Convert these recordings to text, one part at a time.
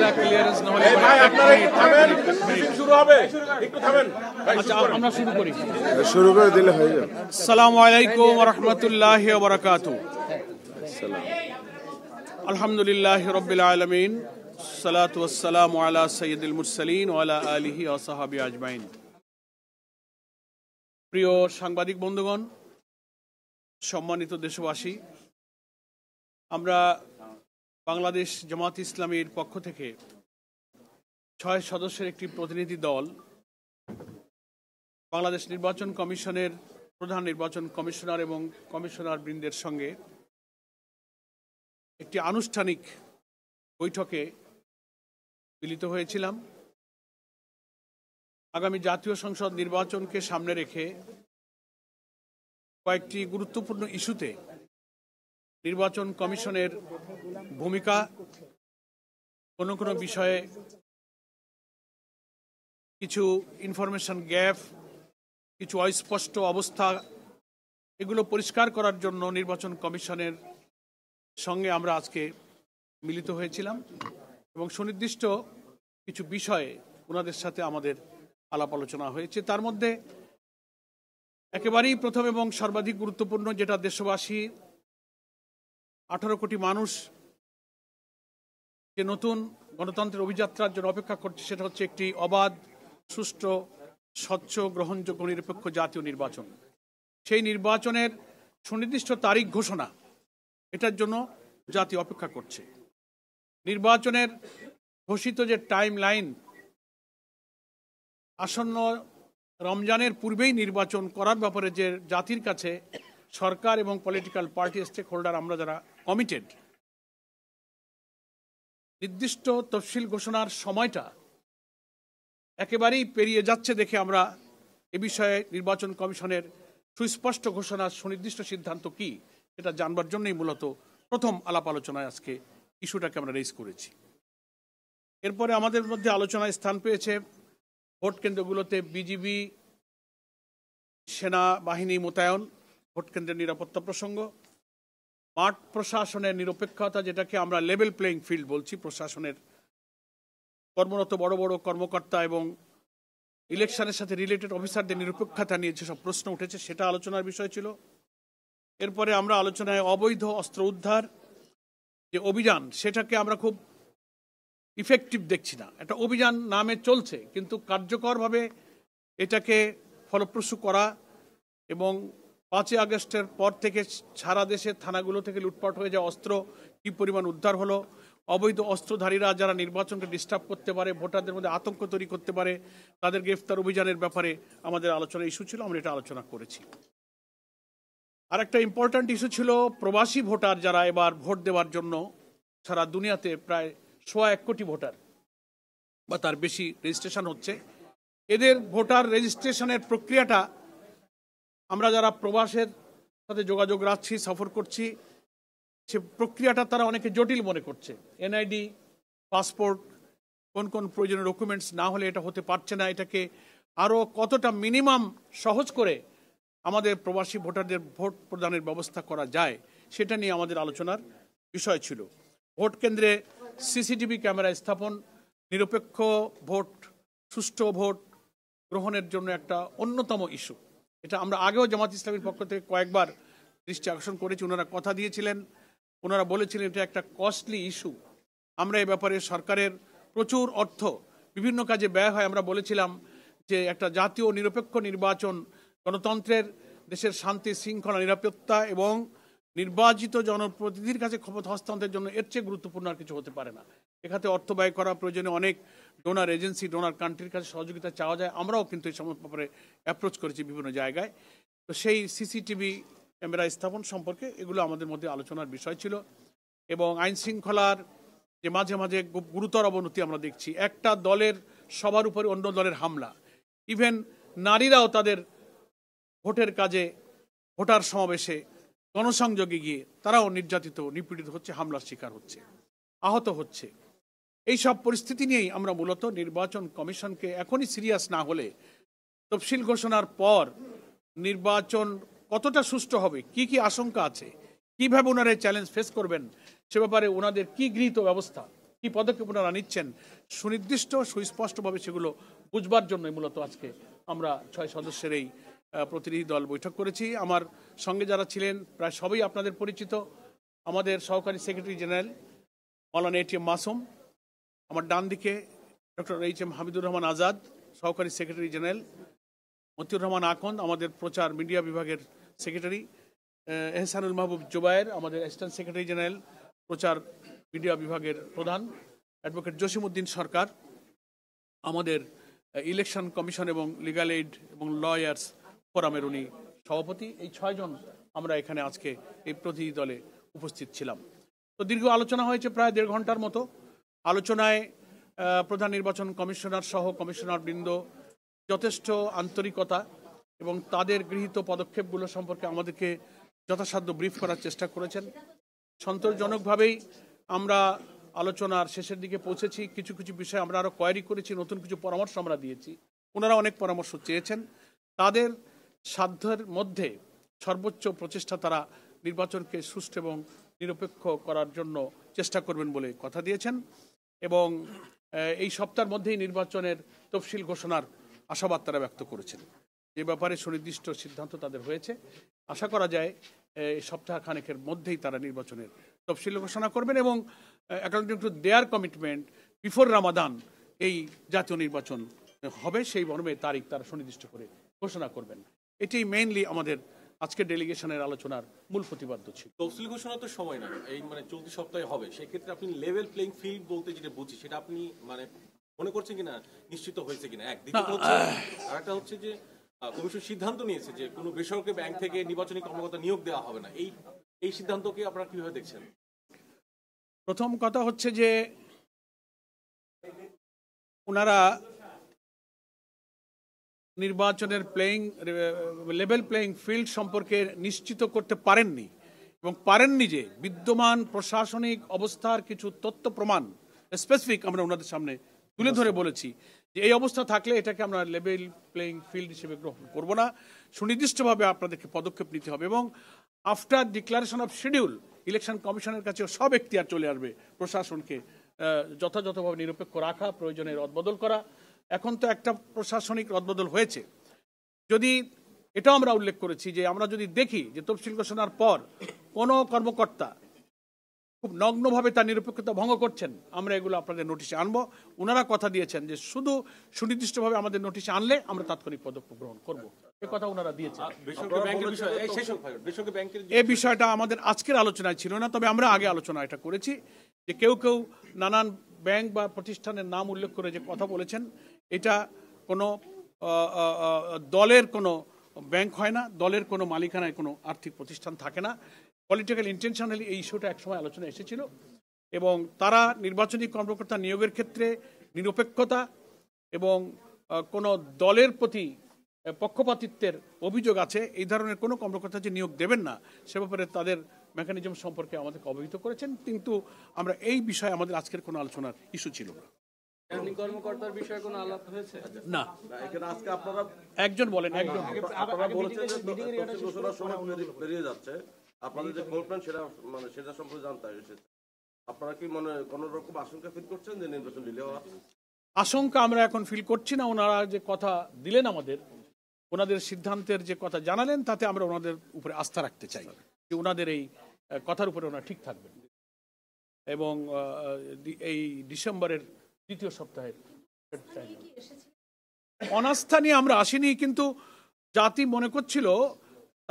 একটা ক্লিয়ারেন্স না হলে শুরু হবে, একটু থামেন। আচ্ছা, আমরা শুরু করি। শুরু করে দিলে হয়ে যাবে। আসসালামু আলাইকুম ওয়া রাহমাতুল্লাহি ওয়া বারাকাতুহু। আলহামদুলিল্লাহি রাব্বিল আলামিন, সালাতু ওয়াসসালামু আলা সাইয়্যিদিল মুরসালিন ওয়া আলা আলিহি ওয়া সাহবিহি আজমাইন। প্রিয় সাংবাদিক বন্ধুগণ, সম্মানিত দেশবাসী, আমরা বাংলাদেশ জামাত ইসলামীর পক্ষ থেকে 6 সদস্যের একটি প্রতিনিধি দল বাংলাদেশ নির্বাচন কমিশনের প্রধান নির্বাচন কমিশনার এবং কমিশনার বৃন্দের সঙ্গে একটি আনুষ্ঠানিক বৈঠকে মিলিত হয়েছিলাম। আগামী জাতীয় সংসদ নির্বাচনকে সামনে রেখে কয়েকটি গুরুত্বপূর্ণ ইস্যুতে নির্বাচন কমিশনের ভূমিকা, কোনো কোনো বিষয়ে কিছু ইনফরমেশন গ্যাপ, কিছু অস্পষ্ট অবস্থা, এগুলো পরিষ্কার করার জন্য নির্বাচন কমিশনের সঙ্গে আমরা আজকে মিলিত হয়েছিলাম এবং সুনির্দিষ্ট কিছু বিষয়ে ওনাদের সাথে আমাদের আলাপ আলোচনা হয়েছে। তার মধ্যে একেবারেই প্রথম এবং সর্বাধিক গুরুত্বপূর্ণ, যেটা দেশবাসী 18 কোটি মানুষ যে নতুন গণতন্ত্রের অভিযাত্রার জন্য অপেক্ষা করছে, সেটা হচ্ছে একটি অবাধ, সুষ্ঠু, স্বচ্ছ, গ্রহণযোগ্য, নিরপেক্ষ জাতীয় নির্বাচন। সেই নির্বাচনের সুনির্দিষ্ট তারিখ ঘোষণা, এটার জন্য জাতি অপেক্ষা করছে। নির্বাচনের ঘোষিত যে টাইম লাইন, আসন্ন রমজানের পূর্বেই নির্বাচন করার ব্যাপারে যে জাতির কাছে সরকার এবং পলিটিক্যাল পার্টি স্টেক হোল্ডার আমরা যারা কমিটেড, নির্দিষ্ট তফসিল ঘোষণার সময়টা একেবারেই পেরিয়ে যাচ্ছে দেখে আমরা এ বিষয়ে নির্বাচন কমিশনের সুস্পষ্ট ঘোষণার সুনির্দিষ্ট সিদ্ধান্ত কি এটা জানবার জন্যই মূলত প্রথম আলাপ আলোচনায় আজকে ইস্যুটাকে আমরা রেজ করেছি। এরপরে আমাদের মধ্যে আলোচনায় স্থান পেয়েছে ভোট কেন্দ্রগুলোতে বিজিবি সেনাবাহিনী মোতায়েন, ভোট কেন্দ্রের নিরাপত্তা প্রসঙ্গ, মাঠ প্রশাসনের নিরপেক্ষতা, যেটাকে আমরা লেভেল প্লেইং ফিল্ড বলছি, প্রশাসনের কর্মরত বড় বড় কর্মকর্তা এবং ইলেকশনের সাথে রিলেটেড অফিসারদের নিরপেক্ষতা নিয়ে যেসব প্রশ্ন উঠেছে সেটা আলোচনার বিষয় ছিল। এরপরে আমরা আলোচনায় অবৈধ অস্ত্র উদ্ধার যে অভিযান, সেটাকে আমরা খুব ইফেক্টিভ দেখছি না। একটা অভিযান নামে চলছে, কিন্তু কার্যকরভাবে এটাকে ফলপ্রসূ করা এবং 5 আগস্টের পর থেকে সারা দেশের থানাগুলো থেকে লুটপাট হয়ে যাওয়া অস্ত্র কী পরিমাণ উদ্ধার হলো, অবৈধ অস্ত্রধারীরা যারা নির্বাচনকে ডিস্টার্ব করতে পারে, ভোটারদের মধ্যে আতঙ্ক তৈরি করতে পারে, তাদের গ্রেফতার অভিযানের ব্যাপারে আমাদের আলোচনা ইস্যু ছিল, আমরা এটা আলোচনা করেছি। আর একটা ইম্পর্ট্যান্ট ইস্যু ছিল প্রবাসী ভোটার যারা এবার ভোট দেওয়ার জন্য সারা দুনিয়াতে প্রায় 1.25 কোটি ভোটার বা তার বেশি রেজিস্ট্রেশন হচ্ছে। এদের ভোটার রেজিস্ট্রেশনের প্রক্রিয়াটা আমরা যারা প্রবাসের সাথে যোগাযোগ রাখছি, সফর করছি, সে প্রক্রিয়াটা তারা অনেকে জটিল মনে করছে। এনআইডি, পাসপোর্ট, কোন কোন প্রয়োজনীয় ডকুমেন্টস না হলে এটা হতে পারছে না। এটাকে আরও কতটা মিনিমাম সহজ করে আমাদের প্রবাসী ভোটারদের ভোট প্রদানের ব্যবস্থা করা যায়, সেটা নিয়ে আমাদের আলোচনার বিষয় ছিল। ভোট কেন্দ্রে সিসিটিভি ক্যামেরা স্থাপন, নিরপেক্ষ ভোট, সুষ্ঠু ভোট গ্রহণের জন্য একটা অন্যতম ইস্যু। এটা আমরা আগেও জামাত ইসলামীর পক্ষ থেকে কয়েকবার দৃষ্টি আকর্ষণ করেছি। ওনারা কথা দিয়েছিলেন, ওনারা বলেছিলেন এটা একটা কস্টলি ইস্যু। আমরা এই ব্যাপারে সরকারের প্রচুর অর্থ বিভিন্ন কাজে ব্যয় হয়। আমরা বলেছিলাম যে একটা জাতীয় নিরপেক্ষ নির্বাচন, গণতন্ত্রের, দেশের শান্তি শৃঙ্খলা নিরাপত্তা এবং নির্বাচিত জনপ্রতিনিধির কাছে ক্ষমতা হস্তান্তরের জন্য এর চেয়ে গুরুত্বপূর্ণ আর কিছু হতে পারে না। এখানে অর্থ ব্যয় করা প্রয়োজনে অনেক ডোনার এজেন্সি, ডোনার কান্ট্রির কাছে সহযোগিতা চাওয়া যায়। আমরাও কিন্তু এই সমস্ত ব্যাপারে অ্যাপ্রোচ করেছি বিভিন্ন জায়গায়। তো সেই সিসিটিভি ক্যামেরা স্থাপন সম্পর্কে এগুলো আমাদের মধ্যে আলোচনার বিষয় ছিল। এবং আইন শৃঙ্খলার যে মাঝে মাঝে গুরুতর অবনতি আমরা দেখছি, একটা দলের সবার উপরে অন্য দলের হামলা, ইভেন নারীরাও তাদের ভোটের কাজে, ভোটার সমাবেশে, গণসংযোগে গিয়ে তারাও নির্যাতিত, নিপীড়িত হচ্ছে, হামলার শিকার হচ্ছে, আহত হচ্ছে। এই সব পরিস্থিতি নিয়েই আমরা মূলত নির্বাচন কমিশনকে এখনই সিরিয়াস না হলে তফসিল ঘোষণার পর নির্বাচন কতটা সুষ্ঠু হবে, কি কি আশঙ্কা আছে, কিভাবে ওনারা চ্যালেঞ্জ ফেস করবেন, সে ব্যাপারে ওনাদের কি গৃহীত ব্যবস্থা, কি পদক্ষেপ ওনারা নিচ্ছেন সুনির্দিষ্ট সুস্পষ্টভাবে সেগুলো বুঝবার জন্যই মূলত আজকে আমরা 6 সদস্যের এই প্রতিনিধি দল বৈঠক করেছি। আমার সঙ্গে যারা ছিলেন প্রায় সবই আপনাদের পরিচিত। আমাদের সহকারী সেক্রেটারি জেনারেল মাওলানা এটিএম মাসুম, আমার ডান দিকে ডক্টর এইচ.এম. হামিদুর রহমান আজাদ, সহকারী সেক্রেটারি জেনারেল, মতিউর রহমান আকন্দ, আমাদের প্রচার মিডিয়া বিভাগের সেক্রেটারি, এহসানুল মাহবুব জুবায়ের, আমাদের অ্যাসিস্ট্যান্ট সেক্রেটারি জেনারেল প্রচার মিডিয়া বিভাগের প্রধান, অ্যাডভোকেট জসিমউদ্দিন সরকার, আমাদের ইলেকশন কমিশন এবং লিগ্যাল এইড এবং লয়ার্স ফোরামের উনি সভাপতি। এই 6 জন আমরা এখানে আজকে এই প্রতিনিধি দলে উপস্থিত ছিলাম। তো দীর্ঘ আলোচনা হয়েছে প্রায় 1.5 ঘন্টার মতো। আলোচনায় প্রধান নির্বাচন কমিশনার সহ কমিশনার বৃন্দ যথেষ্ট আন্তরিকতা এবং তাদের গৃহীত পদক্ষেপগুলো সম্পর্কে আমাদেরকে যথাসাধ্য ব্রিফ করার চেষ্টা করেছেন। সন্তোষজনকভাবেই আমরা আলোচনার শেষের দিকে পৌঁছেছি। কিছু কিছু বিষয়ে আমরা আরও কোয়ারি করেছি, নতুন কিছু পরামর্শ আমরা দিয়েছি। ওনারা অনেক পরামর্শ চেয়েছেন। তাদের সাধ্যের মধ্যে সর্বোচ্চ প্রচেষ্টা তারা নির্বাচনকে সুষ্ঠু এবং নিরপেক্ষ করার জন্য চেষ্টা করবেন বলে কথা দিয়েছেন এবং এই সপ্তাহের মধ্যেই নির্বাচনের তফসিল ঘোষণার আশাবাদ তারা ব্যক্ত করেছেন। এ ব্যাপারে সুনির্দিষ্ট সিদ্ধান্ত তাদের হয়েছে। আশা করা যায় এই সপ্তাহ খানেকের মধ্যেই তারা নির্বাচনের তফসিল ঘোষণা করবেন এবং according to their commitment before Ramadan এই জাতীয় নির্বাচন হবে, সেই মর্মে তারিখ তারা সুনির্দিষ্ট করে ঘোষণা করবেন। এটাই মেইনলি আমাদের আজকে ডেলিগেশনের আলোচনার মূল প্রতিপাদ্য ছিল। তফসিল ঘোষণা তো সময় না, এই মানে চলতি সপ্তাহে হবে। সেক্ষেত্রে আপনি লেভেল প্লেইং ফিল্ড বলতে যেটা বুঝি সেটা আপনি মানে মনে করছেন কিনা, নিশ্চিত হয়েছে কিনা? এক দ্বিতীয়ত হচ্ছে আরেকটা হচ্ছে যে কমিশন সিদ্ধান্ত নিয়েছে যে কোনো বেসরকারি ব্যাংক থেকে নির্বাচনী কর্মকর্তা নিয়োগ দেওয়া হবে না। এই সিদ্ধান্তকে আপনারা কিভাবে দেখছেন? প্রথম কথা হচ্ছে যে ওনারা নির্বাচনের লেভেল প্লেইং ফিল্ড সম্পর্কে নিশ্চিত করতে পারেননি এবং পারেননি যে বিদ্যমান প্রশাসনিক অবস্থার কিছু তথ্য প্রমাণ স্পেসিফিক আমরা ওনাদের সামনে তুলে ধরে বলেছি যে এই অবস্থা থাকলে এটাকে আমরা লেভেল প্লেইং ফিল্ড হিসেবে গ্রহণ করব না, সুনির্দিষ্টভাবে আপনাদেরকে পদক্ষেপ নিতে হবে এবং after declaration of schedule election কমিশনের কাছে সব এখতিয়ার চলে আসবে প্রশাসনকে যথাযথভাবে নিরপেক্ষ রাখা, প্রয়োজনে রদবদল করা। এখন তো একটা প্রশাসনিক রদবদল হয়েছে। যদি এটাও আমরা উল্লেখ করেছি যে আমরা যদি দেখি যে তফসিল ঘোষণার পর কোনো কর্মকর্তা খুব নগ্নভাবে তার নিরপেক্ষতা ভঙ্গ করছেন, আমরা এগুলো আপনাদের নোটিশে আনবো। ওনারা কথা দিয়েছেন যে শুধু সুনির্দিষ্টভাবে আমাদের নোটিশে আনলে আমরা তাৎক্ষণিক পদক্ষেপ গ্রহণ করব, এ কথা ওনারা দিয়েছেন। এই বিষয়টা আমাদের আজকের আলোচনায় ছিল না, তবে আমরা আগে আলোচনা এটা করেছি যে কেউ কেউ নানান ব্যাংক বা প্রতিষ্ঠানের নাম উল্লেখ করে যে কথা বলেছেন, এটা কোনো দলের কোনো ব্যাংক হয় না, দলের কোনো মালিকানায় কোনো আর্থিক প্রতিষ্ঠান থাকে না। পলিটিক্যাল ইন্টেনশনালি এই ইস্যুটা একসময় আলোচনা এসেছিল এবং তারা নির্বাচনী কর্মকর্তা নিয়োগের ক্ষেত্রে নিরপেক্ষতা এবং কোনো দলের প্রতি পক্ষপাতিত্বের অভিযোগ আছে এই ধরনের কোনো কর্মকর্তা যে নিয়োগ দেবেন না সে ব্যাপারে তাদের মেকানিজম সম্পর্কে আমাদেরকে অবহিত করেছেন, কিন্তু আমরা এই বিষয়ে আমাদের আজকের কোনো আলোচনার ইস্যু ছিল না। কর্মকর্তার বিষয়ে কোনো আলাপ হয়েছে না, এখানে আজকে আপনারা একজন বলেন, একজন আপনারা বলেছেন যে তফসিল ঘোষণার সময় পেরিয়ে যাচ্ছে, আপনাদের যে কল্পনা সেটা সম্পর্কে জানতে এসেছে। আপনারা কি মনে কোনো রকম আশঙ্কা ফিল করছেন যে নির্বাচন ডিলে হওয়ার? আশঙ্কা আমরা এখন ফিল করছি না। ওনারা যে কথা দিলেন আমাদের, ওনাদের সিদ্ধান্তের যে কথা জানালেন, তাতে আমরা ওনাদের উপরে আস্থা রাখতে চাই যে ওনাদের এই কথার উপরে ওনারা ঠিক থাকবেন এবং এই ডিসেম্বরের দ্বিতীয় সপ্তাহের অনাস্থা নিয়ে আমরা আসিনি, কিন্তু জাতি মনে করছিল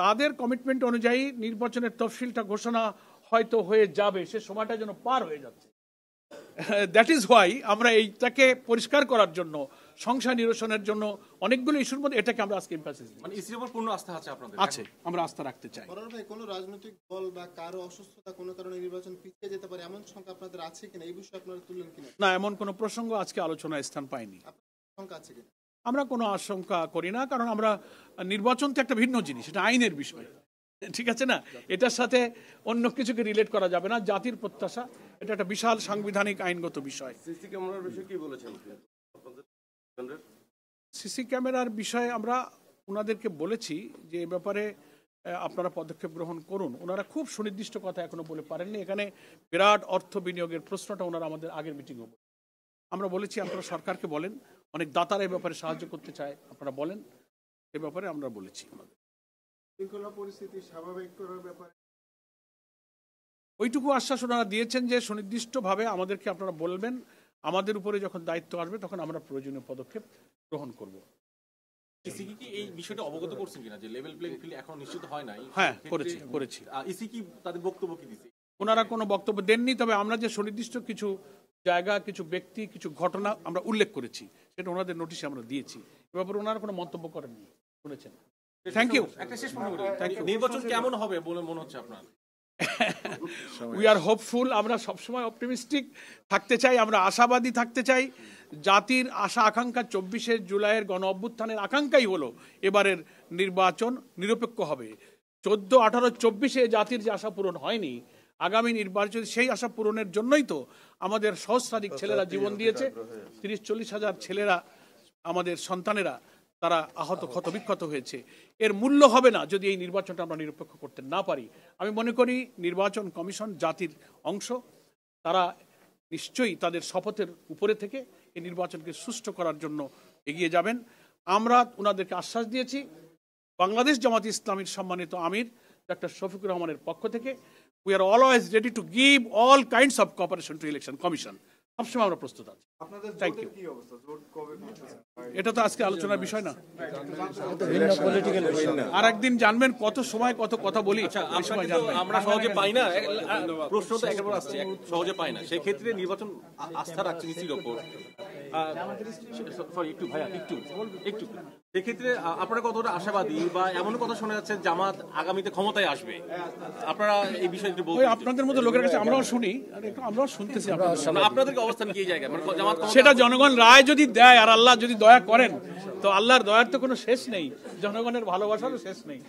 তাদের কমিটমেন্ট অনুযায়ী নির্বাচনের তফসিলটা ঘোষণা হয়তো হয়ে যাবে, সে সময়টা যেন পার হয়ে যাচ্ছে। দ্যাট ইজ হোয়াই আমরা এইটাকে পরিষ্কার করার জন্য, সংশয় নিরসনের জন্য অনেকগুলো ইস্যুর মধ্যে এটাকে আমরা আজকে এমফাসিস দিই। মানে ইসির উপর পূর্ণ আস্থা আছে আপনাদের? আছে, আমরা আস্থা রাখতে চাই। ভাই, কোনো রাজনৈতিক দল বা কারো অসুস্থতা কোনো কারণে নির্বাচন পিছিয়ে যেতে পারে এমন সংখ্যা আপনাদের আছে কিনা, এই বিষয়ে আপনারা তুললেন কিনা? না, এমন কোনো প্রসঙ্গ আজকে আলোচনায় স্থান পায়নি। সংখ্যা আছে কিনা? আমরা কোনো আশঙ্কা করি না, কারণ আমরা নির্বাচন তো একটা ভিন্ন জিনিস, এটা আইনের বিষয়, ঠিক আছে না? এটার সাথে অন্য কিছুকে রিলেট করা যাবে না। জাতির প্রত্যাশা, এটা একটা বিশাল সাংবিধানিক আইনগত বিষয়। সিসি ক্যামেরার বিষয়ে কি বলেছেন আপনাদের? সিসি ক্যামেরার বিষয়ে আমরা ওনাদেরকে বলেছি যে এ ব্যাপারে আপনারা পদক্ষেপ গ্রহণ করুন। ওনারা খুব সুনির্দিষ্ট কথা এখনো বলে পারেননি। এখানে বিরাট অর্থ বিনিয়োগের প্রশ্নটা ওনারা আমাদের আগের মিটিংও আমরা বলেছি, আপনারা সরকারকে বলেন, অনেক দাতারা এ ব্যাপারে সাহায্য করতে চায়, আপনারা বলেন, এ ব্যাপারে আমরা বলেছি। শৃঙ্খলা পরিস্থিতি স্বাভাবিক করার ব্যাপারে ওইটুকু আশ্বাস ওনারা দিয়েছেন যে সুনির্দিষ্টভাবে আমাদেরকে আপনারা বলবেন, আমাদের উপরে যখন দায়িত্ব আসবে তখন আমরা প্রয়োজনীয় পদক্ষেপ গ্রহণ করব। ইসি কি এই বিষয়টা অবগত করছেন কিনা যে লেভেল প্লেইং ফিল্ড এখন নিশ্চিত হয় নাই? হ্যাঁ, করেছি। ইসি কি তাদের বক্তব্য কি দিছে? ওনারা কোনো বক্তব্য দেননি, তবে আমরা যে সুনির্দিষ্ট কিছু জায়গা, কিছু ব্যক্তি, কিছু ঘটনা আমরা উল্লেখ করেছি, সেটা ওনাদের নোটিশে আমরা দিয়েছি। এ ব্যাপারে ওনারা কোনো মন্তব্য করেননি, শুনেছেন। Thank you. একটা শেষ প্রশ্ন করি, নির্বাচন কেমন হবে বলে মনে হচ্ছে আপনার? We are hopeful. আমরা সবসময় অপটিমিস্টিক থাকতে চাই, আমরা আশাবাদী থাকতে চাই। জাতির আশা আকাঙ্ক্ষা 24শে জুলাইয়ের গণ অভ্যুত্থানের আকাঙ্ক্ষাই হলো এবারের নির্বাচন নিরপেক্ষ হবে। 14, 18, 24-এ জাতির যে আশা পূরণ হয়নি, আগামী নির্বাচন সেই আশা পূরণের জন্যই তো আমাদের সহস্রাধিক ছেলেরা জীবন দিয়েছে। 30-40 হাজার ছেলেরা, আমাদের সন্তানেরা, তারা আহত, ক্ষতবিক্ষত হয়েছে। এর মূল্য হবে না যদি এই নির্বাচনটা আমরা নিরপেক্ষ করতে না পারি। আমি মনে করি নির্বাচন কমিশন জাতির অংশ, তারা নিশ্চয়ই তাদের শপথের উপরে থেকে এই নির্বাচনকে সুষ্ঠু করার জন্য এগিয়ে যাবেন। আমরা ওনাদেরকে আশ্বাস দিয়েছি, বাংলাদেশ জামাত ইসলামীর সম্মানিত আমির ডক্টর শফিকুর রহমানের পক্ষ থেকে we are always ready to give all kinds of cooperation to election commission. সবসময় আমরা প্রস্তুত আছি। Thank you. এটা তো আজকে আলোচনার বিষয় না, আর একদিন জানবেন কত সময় কত কথা বলি। আমরা সহজে পাই না, প্রশ্ন তো একেবারে আসছে, সহজে পাই না। সেই ক্ষেত্রে নির্বাচন আস্থা রাখছে ইসির ওপর। সরি, একটু ভাইয়া, একটু সেক্ষেত্রে আপনারা কতটা আশাবাদী, বা এমন কথা শোনা যাচ্ছে জামাত আগামীতে ক্ষমতায় আসবে, আপনারা এই বিষয়ে একটু বলুন। আপনাদের মতো লোকের কাছে আমরাও শুনি, আমরাও শুনতেছি। আপনাদের অবস্থান কি জায়গায়? জামাত সেটা জনগণ রায় যদি দেয় আর আল্লাহ যদি দয়া করেন, তো আল্লাহর দয়ার তো কোনো শেষ নেই, জনগণের ভালোবাসারও শেষ নেই।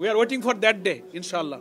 We are waiting for that day, ইনশাআল্লাহ।